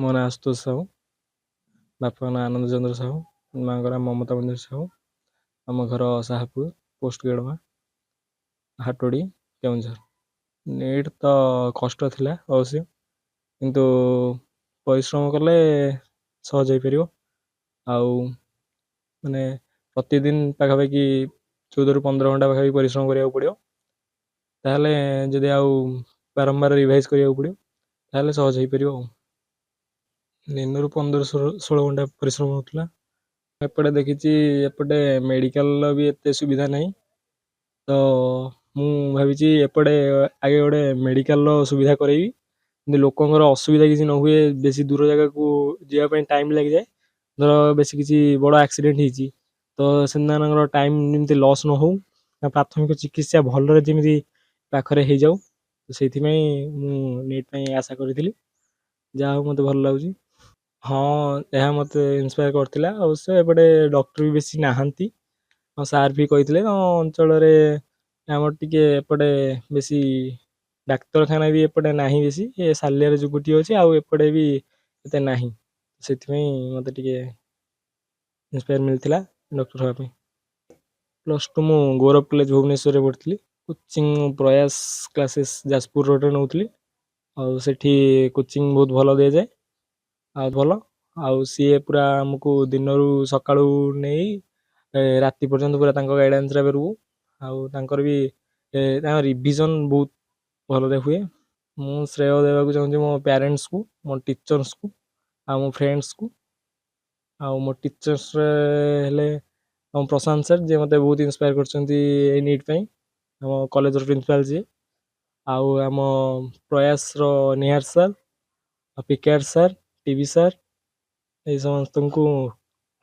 ମୋ ନାଁ ଆଶୁତୋଷ ସାହୁ। ବାପାଙ୍କ ନାଁ ଆନନ୍ଦ ଚନ୍ଦ୍ର ସାହୁ, ମାଆଙ୍କ ନାଁ ମମତା ମଞ୍ଜୁରୀ ସାହୁ। ଆମ ଘର ସାହାପୁର, ପୋଷ୍ଟ ଗେଡ଼ମା, ହାଟୋଡ଼ି, କେଉଁଝର। ନିଟ୍ ତ କଷ୍ଟ ଥିଲା ଅବଶ୍ୟ, କିନ୍ତୁ ପରିଶ୍ରମ କଲେ ସହଜ ହେଇପାରିବ। ଆଉ ମାନେ ପ୍ରତିଦିନ ପାଖାପାଖି 14ରୁ 15 ଘଣ୍ଟା ପାଖାପାଖି ପରିଶ୍ରମ କରିବାକୁ ପଡ଼ିବ। ତାହେଲେ ଯଦି ଆଉ ବାରମ୍ବାର ରିଭାଇଜ୍ କରିବାକୁ ପଡ଼ିବ, ତାହେଲେ ସହଜ ହେଇପାରିବ ଆଉ। ଦିନରୁ 15-16 ଘଣ୍ଟା ପରିଶ୍ରମ ହେଉଥିଲା। ଏପଟେ ଦେଖିଛି ଏପଟେ ମେଡ଼ିକାଲର ବି ଏତେ ସୁବିଧା ନାହିଁ, ତ ମୁଁ ଭାବିଛି ଏପଟେ ଆଗେ ଗୋଟେ ମେଡ଼ିକାଲର ସୁବିଧା କରେଇବି, କିନ୍ତୁ ଲୋକଙ୍କର ଅସୁବିଧା କିଛି ନ ହୁଏ। ବେଶୀ ଦୂର ଜାଗାକୁ ଯିବା ପାଇଁ ଟାଇମ୍ ଲାଗିଯାଏ। ଧର ବେଶୀ କିଛି ବଡ଼ ଆକ୍ସିଡେଣ୍ଟ ହେଇଛି, ତ ସେମାନଙ୍କର ଟାଇମ୍ ଯେମିତି ଲସ୍ ନ ହଉ, ପ୍ରାଥମିକ ଚିକିତ୍ସା ଭଲରେ ଯେମିତି ପାଖରେ ହେଇଯାଉ, ସେଇଥିପାଇଁ ମୁଁ ନିଟ୍ ପାଇଁ ଆଶା କରିଥିଲି। ଯାହା ହଉ ମୋତେ ଭଲ ଲାଗୁଛି। ହଁ, ଏହା ମୋତେ ଇନ୍ସପାୟାର କରିଥିଲା। ଅବଶ୍ୟ ଏପଟେ ଡକ୍ଟର ବି ବେଶୀ ନାହାନ୍ତି। ହଁ, ସାର୍ ବି କହିଥିଲେ ଅଞ୍ଚଳରେ ଆମର ଟିକେ ଏପଟେ ବେଶୀ ଡାକ୍ତରଖାନା ବି ଏପଟେ ନାହିଁ, ବେଶୀ ଏ ସାଲିଆରେ ଯେଉଁ ଗୋଟିଏ ଅଛି, ଆଉ ଏପଟେ ବି ଏତେ ନାହିଁ। ସେଥିପାଇଁ ମୋତେ ଟିକେ ଇନ୍ସପାୟାର ମିଳିଥିଲା ଡକ୍ଟର ହେବା ପାଇଁ। +2 ମୁଁ ଗୌରବ କଲେଜ ଭୁବନେଶ୍ୱରରେ ପଢ଼ିଥିଲି। କୋଚିଂ ପ୍ରୟାସ କ୍ଲାसेସ୍ ଯାଜପୁର ରୋଡ଼ରେ ନେଉଥିଲି। ଆଉ ସେଠି କୋଚିଂ ବହୁତ ଭଲ ଦିଆଯାଏ, ଆଉ ଭଲ। ଆଉ ସିଏ ପୁରା ଆମକୁ ଦିନରୁ ସକାଳୁ ନେଇ ରାତି ପର୍ଯ୍ୟନ୍ତ ପୁରା ତାଙ୍କ ଗାଇଡ଼ାନ୍ସରେ ଆମେ ରୁହୁ। ଆଉ ତାଙ୍କର ବି ତାଙ୍କ ରିଭିଜନ୍ ବହୁତ ଭଲରେ ହୁଏ। ମୁଁ ଶ୍ରେୟ ଦେବାକୁ ଚାହୁଁଛି ମୋ ପ୍ୟାରେଣ୍ଟସ୍କୁ, ମୋ ଟିଚର୍ସକୁ, ଆଉ ମୋ ଫ୍ରେଣ୍ଡସ୍କୁ। ଆଉ ମୋ ଟିଚର୍ସରେ ହେଲେ ଆମ ପ୍ରଶାନ୍ତ ସାର୍, ଯିଏ ମୋତେ ବହୁତ ଇନ୍ସପାୟାର କରିଛନ୍ତି ଏଇ ନିଟ୍ ପାଇଁ, ଆମ କଲେଜର ପ୍ରିନ୍ସିପାଲ୍ ଯିଏ। ଆଉ ଆମ ପ୍ରୟାସର Nihar sir, PKR sir, TV sir, ଏଇ ସମସ୍ତଙ୍କୁ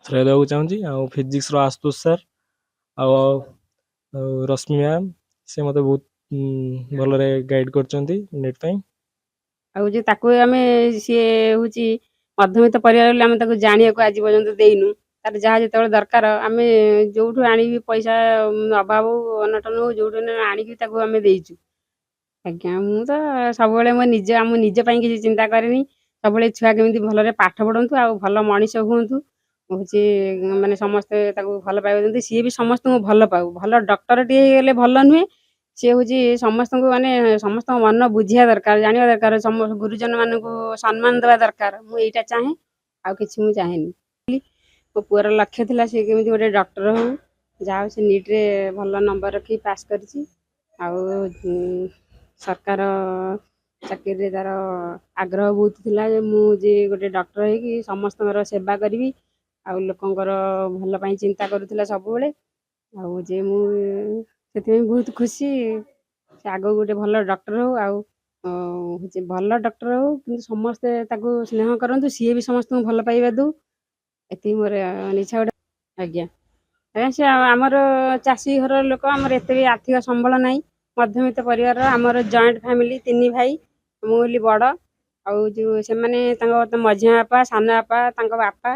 ଶ୍ରେୟ ଦେବାକୁ ଚାହୁଁଛି। ଆଉ ଫିଜିକ୍ସର ଆଶୁତୋଷ ସାର୍, ଆଉ ରଶ୍ମି ମ୍ୟାମ୍, ସେ ମୋତେ ବହୁତ ଭଲରେ ଗାଇଡ଼ କରିଛନ୍ତି ନିଟ୍ ପାଇଁ। ଆଉ ଯେ ତାକୁ ଆମେ ସିଏ ହେଉଛି ମଧ୍ୟବିତ୍ତ ପରିବାର ବୋଲି ଆମେ ତାକୁ ଜାଣିବାକୁ ଆଜି ପର୍ଯ୍ୟନ୍ତ ଦେଇନୁ। ତାର ଯାହା ଯେତେବେଳେ ଦରକାର ଆମେ ଯୋଉଠୁ ଆଣିବି, ପଇସା ଅଭାବ ହଉ ଅନଟନ ହଉ, ଯୋଉଠୁ ଆଣିକି ତାକୁ ଆମେ ଦେଇଛୁ। ଆଜ୍ଞା, ମୁଁ ତ ସବୁବେଳେ ଆମ ନିଜ ପାଇଁ କିଛି ଚିନ୍ତା କରେନି। ସବୁବେଳେ ଛୁଆ କେମିତି ଭଲରେ ପାଠ ପଢ଼ନ୍ତୁ, ଆଉ ଭଲ ମଣିଷ ହୁଅନ୍ତୁ, ହେଉଛି ମାନେ ସମସ୍ତେ ତାକୁ ଭଲ ପାଇବା ଦିଅନ୍ତି। ସିଏ ବି ସମସ୍ତଙ୍କୁ ଭଲ ପାଉ। ଭଲ ଡକ୍ଟରଟିଏ ହେଇଗଲେ ଭଲ ନୁହେଁ, ସିଏ ହେଉଛି ସମସ୍ତଙ୍କୁ ମାନେ ସମସ୍ତଙ୍କ ମନ ବୁଝିବା ଦରକାର, ଜାଣିବା ଦରକାର, ଗୁରୁଜନ ମାନଙ୍କୁ ସମ୍ମାନ ଦେବା ଦରକାର। ମୁଁ ଏଇଟା ଚାହେଁ, ଆଉ କିଛି ମୁଁ ଚାହେଁନି। ମୋ ପୁଅର ଲକ୍ଷ୍ୟ ଥିଲା ସେ କେମିତି ଗୋଟେ ଡକ୍ଟର ହଉ। ଯାହା ହଉ ସେ ନିଟ୍ରେ ଭଲ ନମ୍ବର ରଖି ପାସ୍ କରିଛି। ଆଉ ସରକାର ଚାକିରିରେ ତାର ଆଗ୍ରହ ବହୁତ ଥିଲା ଯେ ମୁଁ ଯେ ଗୋଟେ ଡକ୍ଟର ହେଇକି ସମସ୍ତଙ୍କର ସେବା କରିବି, ଆଉ ଲୋକଙ୍କର ଭଲ ପାଇଁ ଚିନ୍ତା କରୁଥିଲା ସବୁବେଳେ। ଆଉ ଯେ ମୁଁ ସେଥିପାଇଁ ବହୁତ ଖୁସି ସେ ଆଗକୁ ଗୋଟେ ଭଲ ଡକ୍ଟର ହଉ। ଆଉ ହେଉଛି ଭଲ ଡକ୍ଟର ହଉ, କିନ୍ତୁ ସମସ୍ତେ ତାକୁ ସ୍ନେହ କରନ୍ତୁ, ସିଏ ବି ସମସ୍ତଙ୍କୁ ଭଲ ପାଇବା ଦଉ। ଏତିକି ମୋର ଇଚ୍ଛା ଗୋଟେ। ଆଜ୍ଞା ଆଜ୍ଞା, ସେ ଆମର ଚାଷୀ ଘରର ଲୋକ, ଆମର ଏତେ ବି ଆର୍ଥିକ ସମ୍ବଳ ନାହିଁ। ମଧ୍ୟବିତ୍ତ ପରିବାରର, ଆମର ଜଏଣ୍ଟ ଫ୍ୟାମିଲି, 3 ଭାଇ, ମୁଁ ହେଲି ବଡ଼। ଆଉ ଯେଉଁ ସେମାନେ ତାଙ୍କ ମଝିଆ ବାପା, ସାନ ବାପା, ତାଙ୍କ ବାପା,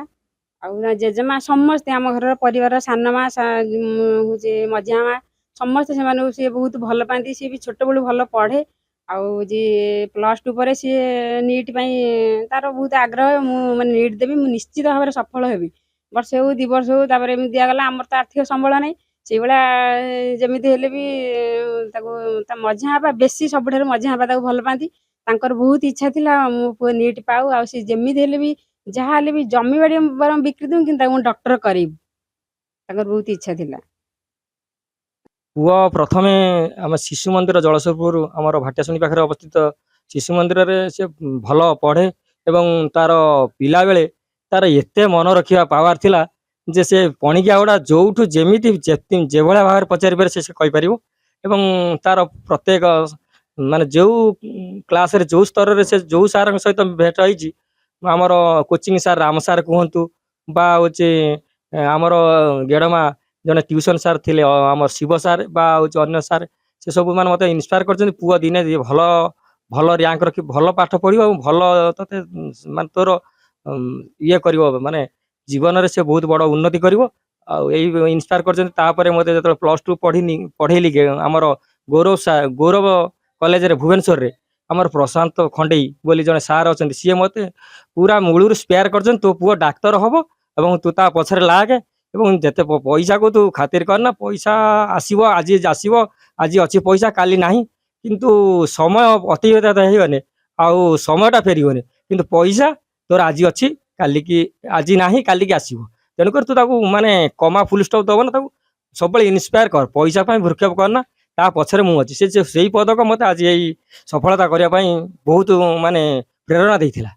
ଆଉ ଜେଜେମା, ସମସ୍ତେ ଆମ ଘରର ପରିବାର, ସାନ ମା, ହେଉଛି ମଝିଆ ମା, ସମସ୍ତେ ସେମାନଙ୍କୁ ସିଏ ବହୁତ ଭଲ ପାଆନ୍ତି। ସିଏ ବି ଛୋଟବେଳୁ ଭଲ ପଢ଼େ। ଆଉ +2 ପରେ ସିଏ ନିଟ୍ ପାଇଁ ତାର ବହୁତ ଆଗ୍ରହ। ମୁଁ ମାନେ ନିଟ୍ ଦେବି, ମୁଁ ନିଶ୍ଚିତ ଭାବରେ ସଫଳ ହେବି। ବର୍ଷେ ହଉ 2 ବର୍ଷ ହଉ, ତାପରେ ଏମିତି ଦିଆଗଲା। ଆମର ତ ଆର୍ଥିକ ସମ୍ବଳ ନାହିଁ, ସେଇଭଳିଆ ଯେମିତି ହେଲେ ବି ତାକୁ ତା ମଝିଆ ବାପା ବେଶୀ, ସବୁଠାରୁ ମଝିଆ ବାପା ତାକୁ ଭଲ ପାଆନ୍ତି। ତାଙ୍କର ବହୁତ ଇଚ୍ଛା ଥିଲା ମୋ ପୁଅ ନିଟ୍ ପାଉ, ଆଉ ସେ ଯେମିତି ହେଲେ ବି, ଯାହା ହେଲେ ବି, ଜମିବାଡ଼ି ବରଂ ବିକ୍ରି ଦଉ, କିନ୍ତୁ ତାକୁ ଡକ୍ଟର କରିବୁ, ତାଙ୍କର ବହୁତ ଇଚ୍ଛା ଥିଲା। ପୁଅ ପ୍ରଥମେ ଆମ ଶିଶୁ ମନ୍ଦିର ଜଳେଶ୍ୱରପୁର, ଆମର ଭାଟିଆଶୁଣି ପାଖରେ ଅବସ୍ଥିତ ଶିଶୁ ମନ୍ଦିରରେ ସେ ଭଲ ପଢ଼େ। ଏବଂ ତାର ପିଲାବେଳେ ତାର ଏତେ ମନ ରଖିବା ପାୱାର ଥିଲା ଯେ ସେ ପଣିକିଆ ଗୁଡ଼ା ଯୋଉଠୁ ଯେମିତି ଯେଭଳିଆ ଭାବରେ ପଚାରିପାରେ ସେ କହିପାରିବ। ଏବଂ ତାର ପ୍ରତ୍ୟେକ ମାନେ ଯେଉଁ କ୍ଲାସରେ, ଯେଉଁ ସ୍ତରରେ ସେ ଯେଉଁ ସାର୍ଙ୍କ ସହିତ ଭେଟ ହେଇଛି, ଆମର କୋଚିଂ ସାର୍ ରାମ ସାର୍ କୁହନ୍ତୁ, ବା ହେଉଛି ଆମର ଗେଡ଼ମା ଜଣେ ଟ୍ୟୁସନ୍ ସାର୍ ଥିଲେ, ଆମର ଶିବ ସାର୍, ବା ହେଉଛି ଅନ୍ୟ ସାର୍, ସେ ସବୁ ମାନେ ମୋତେ ଇନ୍ସପାୟାର କରିଛନ୍ତି। ପୁଅ ଦିନେ ଭଲ ଭଲ ର୍ୟାଙ୍କ ରଖି ଭଲ ପାଠ ପଢ଼ିବ, ଆଉ ଭଲ ତତେ ମାନେ ତୋର ଇଏ କରିବ, ମାନେ ଜୀବନରେ ସେ ବହୁତ ବଡ଼ ଉନ୍ନତି କରିବ। ଆଉ ଏଇ ଇନ୍ସପାୟାର କରିଛନ୍ତି। ତାପରେ ମୋତେ ଯେତେବେଳେ +2 ପଢ଼େଇଲି ଆମର ଗୌରବ କଲେଜରେ ଭୁବନେଶ୍ୱରରେ, आमर प्रशांत खंडेई बोली जड़े सार अच्छा सी मत पूरा मूलर स्पेयर कर तो पुओ डाक्तर हम और तू ता पछरे लागे जिते पैसा को तू खातिर करना पैसा आसो आज आसो आज अच्छी पैसा काली ना किंतु समय अतिबाहित होगने आउ समयटा फेरगने किंतु पैसा तोर आज अच्छी काली की आज ना काली की आसो तेणुकर तू ताको माने कमा फुल स्टॉप दब ना सब इन्स्पायर कर पैसा भ्रूक्षेप करना ता पछरे मु अच्छी से पदक मत आज यही सफलता करने बहुत माने प्रेरणा देइथिला।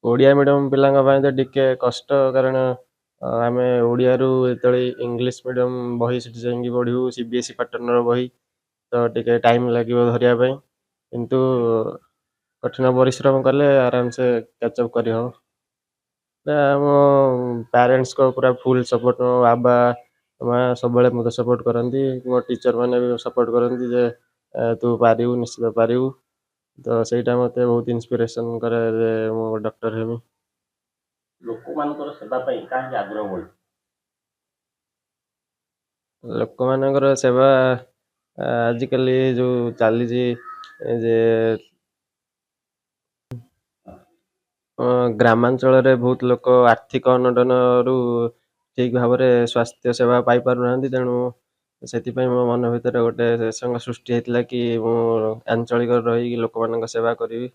ओडिया मीडियम पिलांगा तो टिके कष्ट कारण आम ओडिया जो इंग्लीश मीडियम बही से जाइए पढ़ू सीबीएसई पैटर्न बही तो टिके टाइम लगे धरिया किंतु कठिन परिश्रम कले आराम से कैचअप कर पेरेंट्स को पूरा फुल सपोर्ट मो बाबा माँ सब मत सपोर्ट करती मो टीचर मैंने भी सपोर्ट करती जे तू पारिबू निश्चित पारिबू तो सहीटा मत बहुत इंस्पिरेशन करे मो डॉक्टर हेमी। लोक मानकर सेवा पई काहे आग्रह बोल लोक मानकर सेवा आजिकल जो चली जे ग्रामांचल बहुत लोक आर्थिक अनटन ठीक भाव में स्वास्थ्य सेवा पाई पार ना तेणु से मो मन भर गोटे सृष्टि होता कि मु आंचलिक रही लोक मान सेवा करी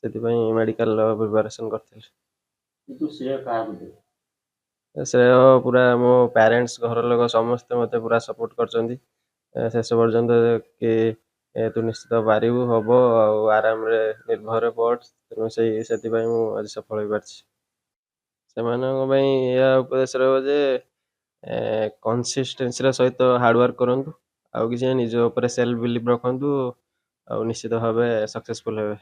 से मेडिकल प्रिपरेशन कर श्रेय पूरा मो पेरेंट्स घर लोग समस्ते मत पूरा सपोर्ट कर शेष पर्यंत कि तू निश्चित पारिबू हम आराम निर्भर पढ़ तेणु से आज सफल हो पार्टी से उपदेश रे कंसिस्टेंसी सहित हार्डवर्क करूँ आउ कि निज उपर सेल्फ बिलीव रखु आ निश्चित भाव सक्सेसफुल हे।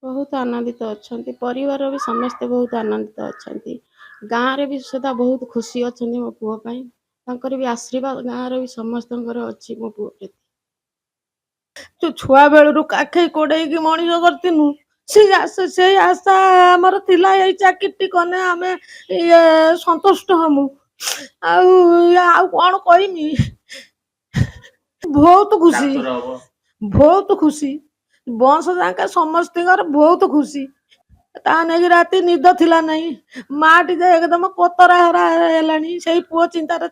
बहुत आनंदित अच्छा परिवार भी समस्ते बहुत आनंदित अच्छा गाँव रे भी सुधा बहुत खुशी अच्छा मो पुओं भी आशीर्वाद गाँव भी समस्त अच्छी मो पुओ जो छुआ बेलू काखे कोड़े मनीष करतीनु से आशा आमर थिला ये चाकरी कने आमे ये संतुष्ट हमु आउ कौन कहमी बहुत खुशी बंश जाके समस्त बहुत खुशी ता नहीं राति निद थिला नहीं माटी एकदम कोतरा हरा हेलानी से पुओ चिंतार